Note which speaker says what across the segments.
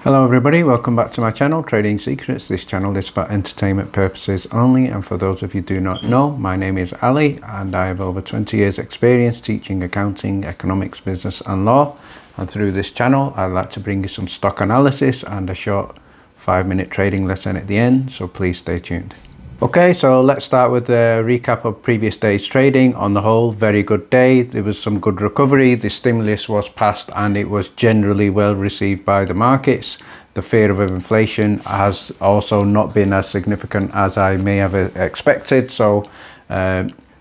Speaker 1: Hello everybody, welcome back to my channel, Trading Secrets. This channel is for entertainment purposes only, and for those of you who do not know, my name is Ali and I have over 20 years experience teaching accounting, economics, business and law. And through this channel I'd like to bring you some stock analysis and a short 5-minute trading lesson at the end, so please stay tuned. Okay, so let's start with a recap of previous day's trading. On the whole, very good day. There was some good recovery. The stimulus was passed and it was generally well received by the markets. The fear of inflation has also not been as significant as I may have expected. So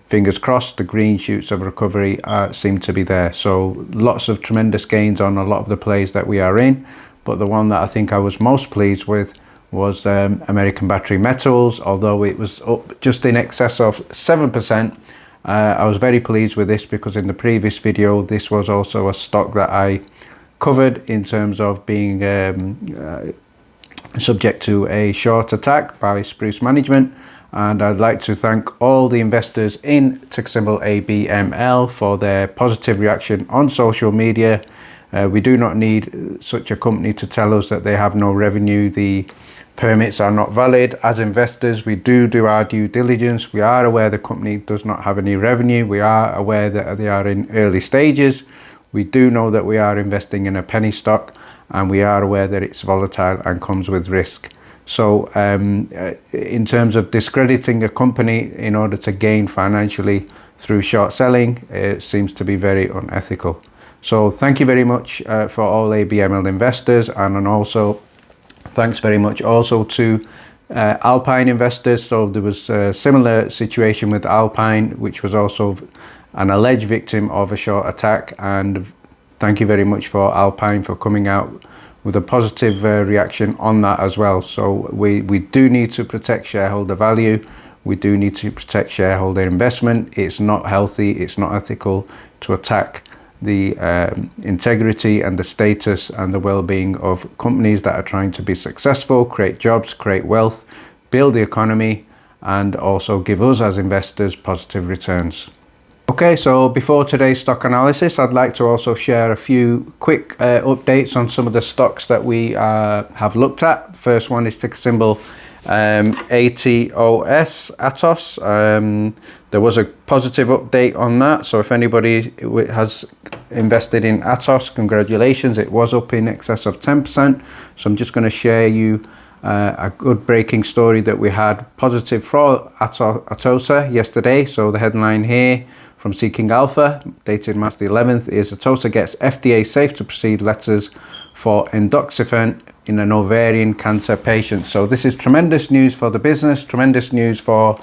Speaker 1: fingers crossed, the green shoots of recovery seem to be there. So lots of tremendous gains on a lot of the plays that we are in. But the one that I think I was most pleased with was American Battery Metals. Although it was up just in excess of 7%, I was very pleased with this because in the previous video this was also a stock that I covered in terms of being subject to a short attack by Spruce Management. And I'd like to thank all the investors in ticker symbol ABML for their positive reaction on social media. We do not need such a company to tell us that they have no revenue, the permits are not valid. As investors, we do our due diligence. We are aware the company does not have any revenue. We are aware that they are in early stages. We do know that we are investing in a penny stock, and we are aware that it's volatile and comes with risk. So in terms of discrediting a company in order to gain financially through short selling, it seems to be very unethical. So thank you very much for all ABML investors, and also thanks very much also to Alpine investors. So there was a similar situation with Alpine, which was also an alleged victim of a short attack, and thank you very much for Alpine for coming out with a positive reaction on that as well. So we do need to protect shareholder value. We do need to protect shareholder investment. It's not healthy, it's not ethical to attack the integrity and the status and the well-being of companies that are trying to be successful, create jobs, create wealth, build the economy, and also give us as investors positive returns. Okay, so before today's stock analysis, I'd like to also share a few quick updates on some of the stocks that we have looked at. First one is ticker symbol ATOS. There was a positive update on that, so if anybody has invested in ATOS, congratulations, it was up in excess of 10%. So I'm just going to share you a good breaking story that we had positive for ATOS yesterday. So the headline here from Seeking Alpha, dated March the 11th, is ATOS gets FDA safe to proceed letters for endoxifen in an ovarian cancer patient. So this is tremendous news for the business, tremendous news for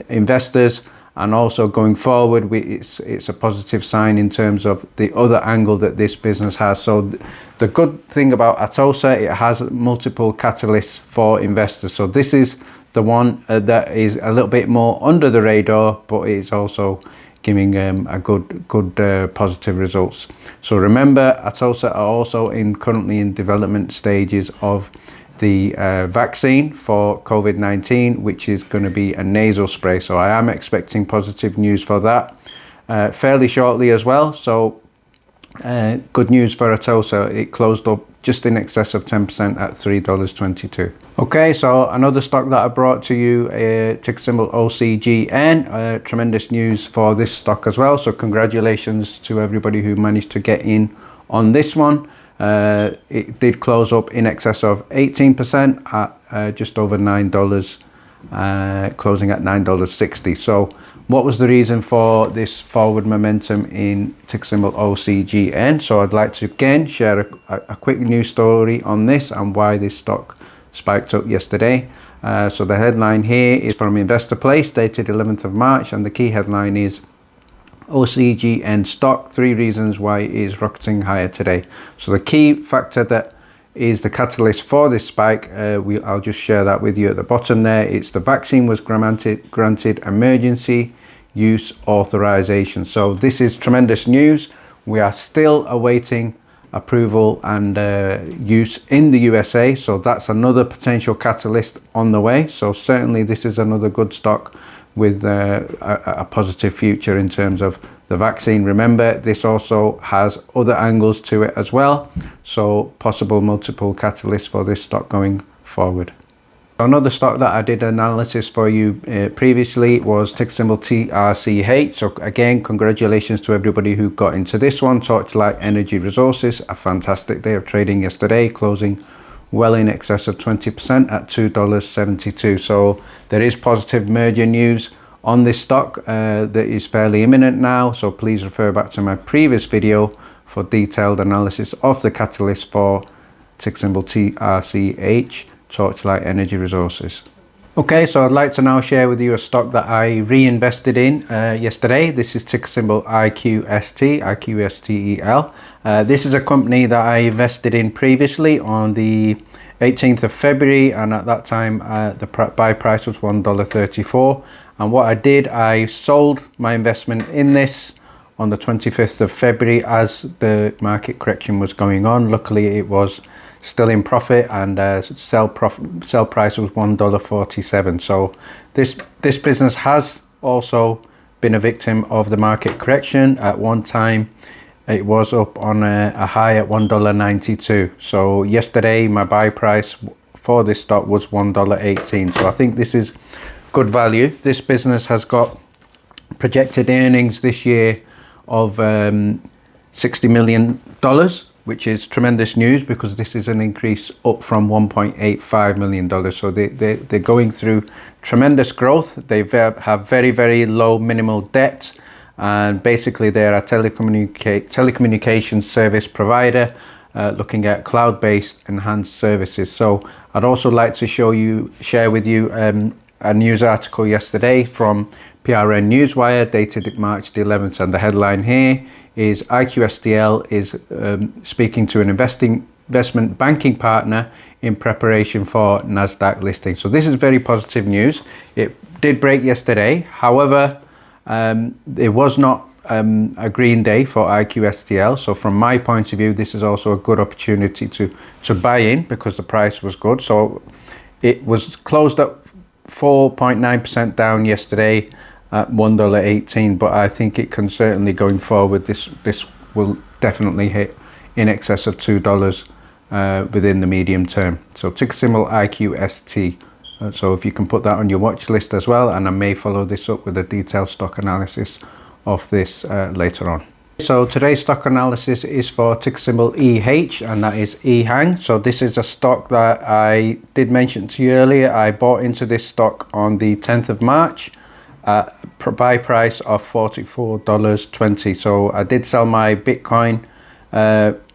Speaker 1: investors, and also going forward it's a positive sign in terms of the other angle that this business has. So the good thing about ATOS, it has multiple catalysts for investors. So this is the one that is a little bit more under the radar, but it's also giving a good positive results. So remember, ATOS are also currently in development stages of the vaccine for COVID-19, which is going to be a nasal spray. So I am expecting positive news for that fairly shortly as well. So good news for ATOS. It closed up just in excess of 10% at $3.22. Okay, so another stock that I brought to you, ticker symbol OCGN. Tremendous news for this stock as well. So congratulations to everybody who managed to get in on this one. It did close up in excess of 18% at just over $9, closing at $9.60. So what was the reason for this forward momentum in ticker symbol OCGN? So I'd like to again share a quick news story on this and why this stock spiked up yesterday. So the headline here is from Investor Place, dated 11th of March, and the key headline is OCGN stock, 3 reasons why it is rocketing higher today. So the key factor that is the catalyst for this spike, I'll just share that with you at the bottom there. It's the vaccine was granted emergency use authorization. So this is tremendous news. We are still awaiting approval and use in the USA. So that's another potential catalyst on the way. So certainly this is another good stock with a positive future in terms of the vaccine. Remember, this also has other angles to it as well, so possible multiple catalysts for this stock going forward. Another stock that I did analysis for you previously was ticker symbol TRCH. So again, congratulations to everybody who got into this one. Torchlight Energy Resources, a fantastic day of trading yesterday, closing well in excess of 20% at $2.72. So there is positive merger news on this stock that is fairly imminent now. So please refer back to my previous video for detailed analysis of the catalyst for ticker symbol TRCH. Torchlight Energy Resources. Okay, so I'd like to now share with you a stock that I reinvested in yesterday. This is ticker symbol IQSTEL. This is a company that I invested in previously on the 18th of February, and at that time the buy price was $1.34. And what I did, I sold my investment in this on the 25th of February as the market correction was going on. Luckily, it was still in profit, and sell price was $1.47. So this business has also been a victim of the market correction. At one time it was up on a high at $1.92. So yesterday my buy price for this stock was $1.18. So I think this is good value. This business has got projected earnings this year of $60 million, which is tremendous news because this is an increase up from $1.85 million. So they're going through tremendous growth. They have very, very low minimal debt, and basically they're a telecommunications service provider looking at cloud-based enhanced services. So I'd also like to share with you a news article yesterday from PRN Newswire dated March the 11th, and the headline here is IQSTL is speaking to an investment banking partner in preparation for NASDAQ listing. So this is very positive news. It did break yesterday. However, it was not a green day for IQSTL. So from my point of view, this is also a good opportunity to buy in because the price was good. So it was closed up 4.9% down yesterday at $1.18, but I think it can certainly, going forward, this will definitely hit in excess of $2 within the medium term. So ticker symbol IQST. So if you can put that on your watch list as well, and I may follow this up with a detailed stock analysis of this later on. So today's stock analysis is for ticker symbol EH, and that is Ehang. So this is a stock that I did mention to you earlier. I bought into this stock on the 10th of March at buy price of $44.20. So I did sell my Bitcoin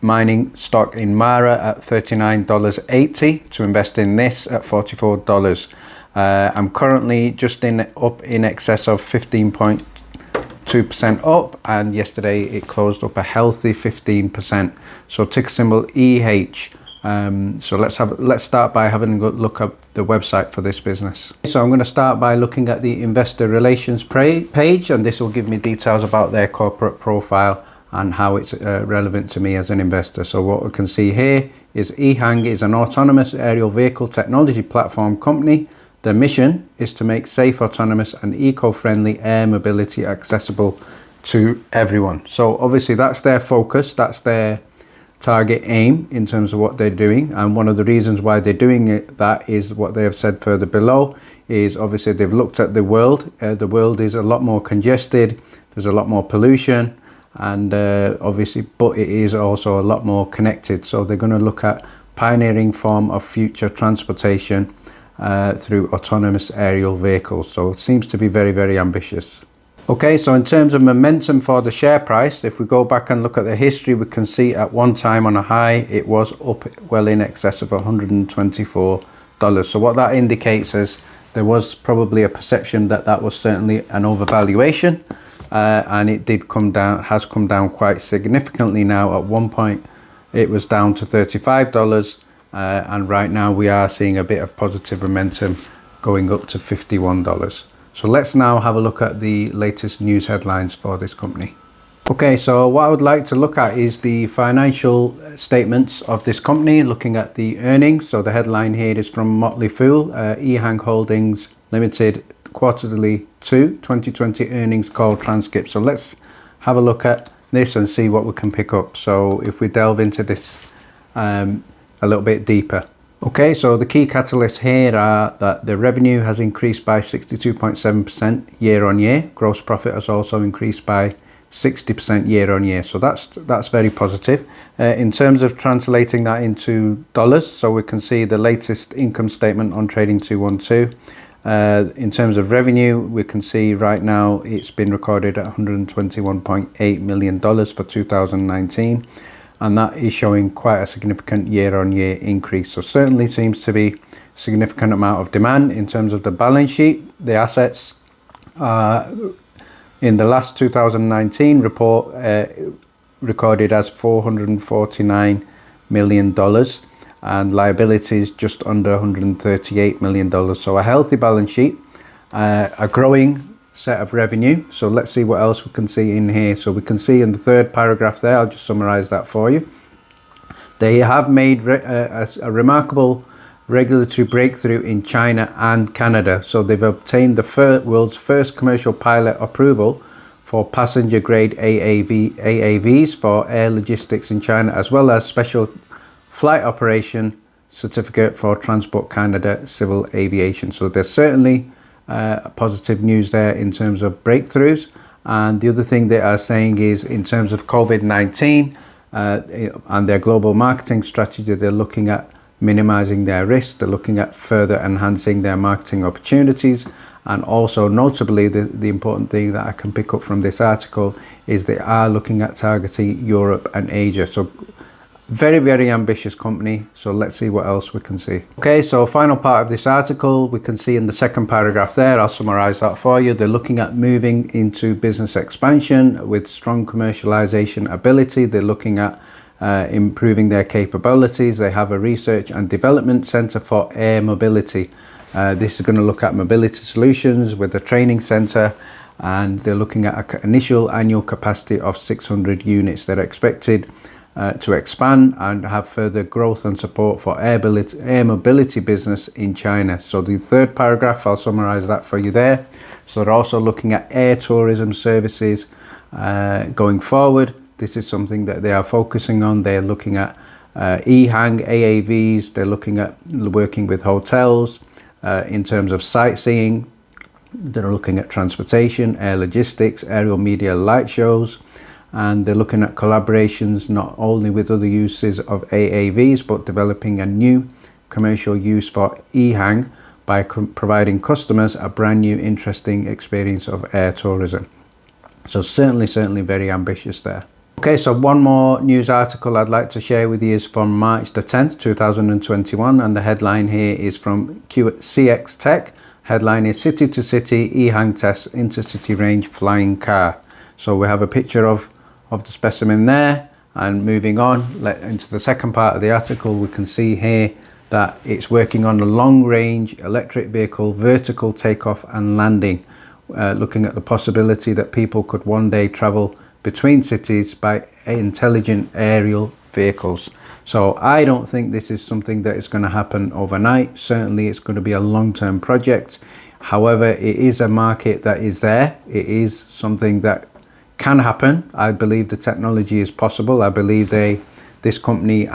Speaker 1: mining stock in Mara at $39.80 to invest in this at $44. I'm currently just up in excess of 15.2% up, and yesterday it closed up a healthy 15%. So ticker symbol EH. So let's start by having a look at the website for this business. So I'm going to start by looking at the investor relations page, and this will give me details about their corporate profile and how it's relevant to me as an investor. So what we can see here is Ehang is an autonomous aerial vehicle technology platform company. Their mission is to make safe, autonomous and eco-friendly air mobility accessible to everyone. So obviously that's their focus, that's their target aim in terms of what they're doing, and one of the reasons why they're doing it, that is what they have said further below, is obviously they've looked at the world. The world is a lot more congested, there's a lot more pollution, and obviously, but it is also a lot more connected. So they're going to look at pioneering form of future transportation through autonomous aerial vehicles. So it seems to be very, very ambitious. Okay, so in terms of momentum for the share price, if we go back and look at the history, we can see at one time on a high, it was up well in excess of $124. So what that indicates is there was probably a perception that that was certainly an overvaluation, and it did come down, has come down quite significantly now. At one point, it was down to $35, and right now we are seeing a bit of positive momentum going up to $51. So let's now have a look at the latest news headlines for this company. Okay, so what I would like to look at is the financial statements of this company, looking at the earnings. So the headline here is from Motley Fool, Ehang Holdings Limited Quarterly 2 2020 earnings call transcript. So let's have a look at this and see what we can pick up. So if we delve into this a little bit deeper. Okay, so the key catalysts here are that the revenue has increased by 62.7% year on year. Gross profit has also increased by 60% year on year. So that's very positive. In terms of translating that into dollars, so we can see the latest income statement on Trading 212. In terms of revenue, we can see right now it's been recorded at $121.8 million for 2019. And that is showing quite a significant year-on-year increase. So certainly seems to be a significant amount of demand. In terms of the balance sheet, the assets in the last 2019 report recorded as $449 million, and liabilities just under $138 million. So a healthy balance sheet, a growing set of revenue. So let's see what else we can see in here. So we can see in the third paragraph there, I'll just summarize that for you. They have made a remarkable regulatory breakthrough in China and Canada. So they've obtained the world's first commercial pilot approval for passenger grade AAVs for air logistics in China, as well as special flight operation certificate for Transport Canada civil aviation. So there's certainly positive news there in terms of breakthroughs. And the other thing they are saying is in terms of COVID-19 and their global marketing strategy, they're looking at minimizing their risk. They're looking at further enhancing their marketing opportunities. And also notably, the important thing that I can pick up from this article is they are looking at targeting Europe and Asia. So very, very ambitious company. So let's see what else we can see. Okay, so final part of this article, we can see in the second paragraph there, I'll summarize that for you. They're looking at moving into business expansion with strong commercialization ability. They're looking at improving their capabilities. They have a research and development center for air mobility. This is going to look at mobility solutions with a training center, and they're looking at an initial annual capacity of 600 units. They're expected to expand and have further growth and support for air mobility business in China. So the third paragraph, I'll summarize that for you there. So they're also looking at air tourism services going forward. This is something that they are focusing on. They're looking at Ehang AAVs. They're looking at working with hotels in terms of sightseeing. They're looking at transportation, air logistics, aerial media light shows. And they're looking at collaborations not only with other uses of AAVs, but developing a new commercial use for Ehang by providing customers a brand new interesting experience of air tourism. So certainly very ambitious there. Okay, so one more news article I'd like to share with you is from March the 10th, 2021. And the headline here is from CX Tech. Headline is City to City Ehang Tests Intercity Range Flying Car. So we have a picture of the specimen there, and moving on into the second part of the article, we can see here that it's working on a long range electric vehicle vertical takeoff and landing, looking at the possibility that people could one day travel between cities by intelligent aerial vehicles. So I don't think this is something that is going to happen overnight. Certainly it's going to be a long-term project. However, it is a market that is there. It is something that can happen. I believe the technology is possible. I believe this company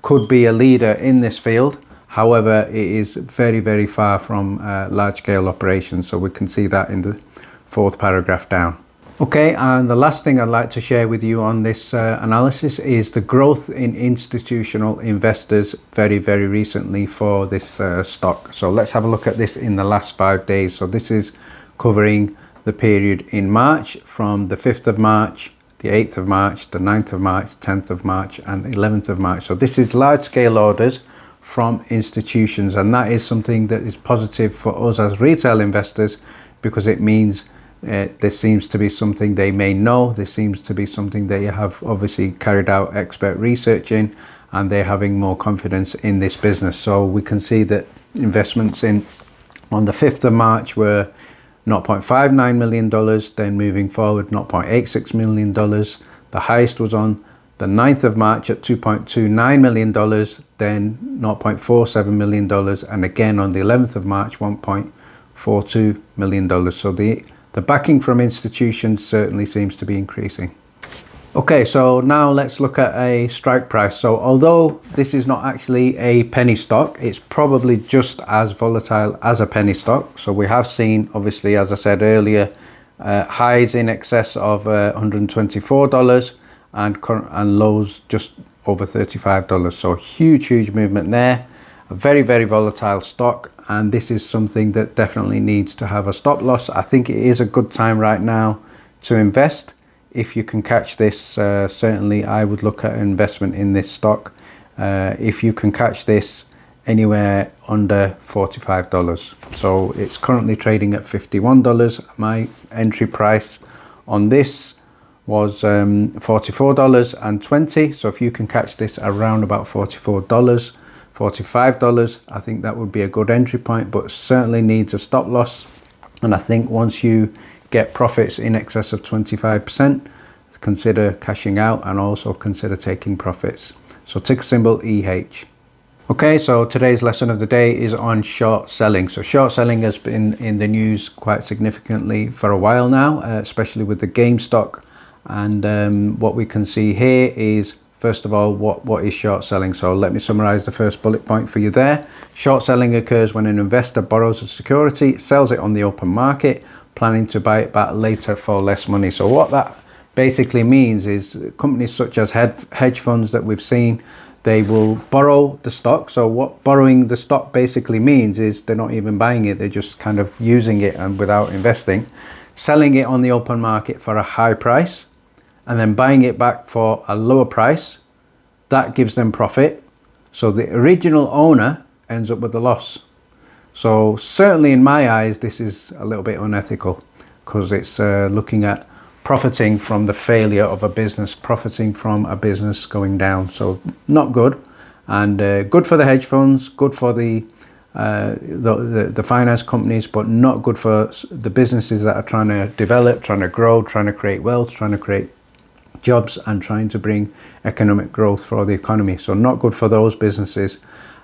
Speaker 1: could be a leader in this field. However, it is very far from large-scale operations. So we can see that in the fourth paragraph down. Okay, and the last thing I'd like to share with you on this analysis is the growth in institutional investors very recently for this stock. So let's have a look at this in the last 5 days. So this is covering the period in March from the 5th of March, the 8th of March, the 9th of March, 10th of March and the 11th of March. So this is large scale orders from institutions, and that is something that is positive for us as retail investors, because it means this seems to be something they may know. This seems to be something they have obviously carried out expert research in, and they're having more confidence in this business. So we can see that investments on the 5th of March were $0.59 million, then moving forward $0.86 million. The highest was on the 9th of March at $2.29 million, then $0.47 million, and again on the 11th of March $1.42 million. So the the backing from institutions certainly seems to be increasing. Okay, so now let's look at a strike price. So although this is not actually a penny stock, it's probably just as volatile as a penny stock. So we have seen, obviously, as I said earlier, highs in excess of $124 and lows just over $35. So huge movement there. A very volatile stock, and this is something that definitely needs to have a stop loss. I think it is a good time right now to invest. If you can catch this, certainly I would look at an investment in this stock. If you can catch this anywhere under $45. So it's currently trading at $51. My entry price on this was $44.20. So if you can catch this around about $44, $45, I think that would be a good entry point, but certainly needs a stop loss. And I think once you get profits in excess of 25%, consider cashing out and also consider taking profits. So ticker symbol EH. Okay, so today's lesson of the day is on short selling. So short selling has been in the news quite significantly for a while now, especially with the game stock. And what we can see here is, first of all, what is short selling? So let me summarize the first bullet point for you there. Short selling occurs when an investor borrows a security, sells it on the open market, planning to buy it back later for less money. So what that basically means is companies such as hedge funds that we've seen, they will borrow the stock. So what borrowing the stock basically means is they're not even buying it, they're just kind of using it and without investing, selling it on the open market for a high price and then buying it back for a lower price. That gives them profit. So the original owner ends up with the loss. So certainly in my eyes, this is a little bit unethical because it's looking at profiting from the failure of a business, profiting from a business going down. So not good, and good for the hedge funds, good for the finance companies, but not good for the businesses that are trying to develop, trying to grow, trying to create wealth, trying to create jobs and trying to bring economic growth for the economy. So not good for those businesses.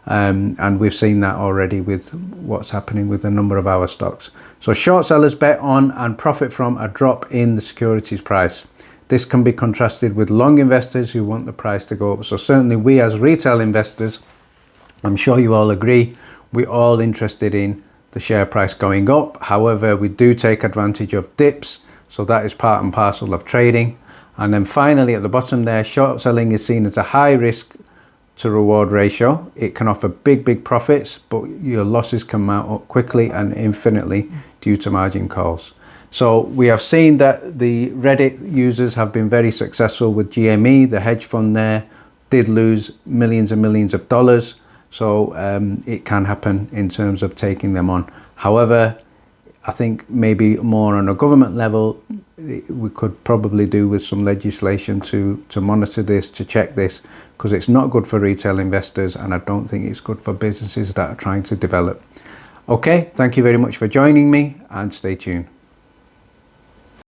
Speaker 1: And we've seen that already with what's happening with a number of our stocks. So short sellers bet on and profit from a drop in the securities price. This can be contrasted with long investors who want the price to go up. So certainly we as retail investors, I'm sure you all agree, we're all interested in the share price going up. However, we do take advantage of dips. So that is part and parcel of trading. And then finally at the bottom there, short selling is seen as a high risk to reward ratio. It can offer big profits, but your losses can mount up quickly and infinitely due to margin calls. So we have seen that the Reddit users have been very successful with GME. The hedge fund there did lose millions and millions of dollars. So it can happen in terms of taking them on. However, I think maybe more on a government level, we could probably do with some legislation to monitor this, to check this, because it's not good for retail investors and I don't think it's good for businesses that are trying to develop. Okay, thank you very much for joining me and stay tuned.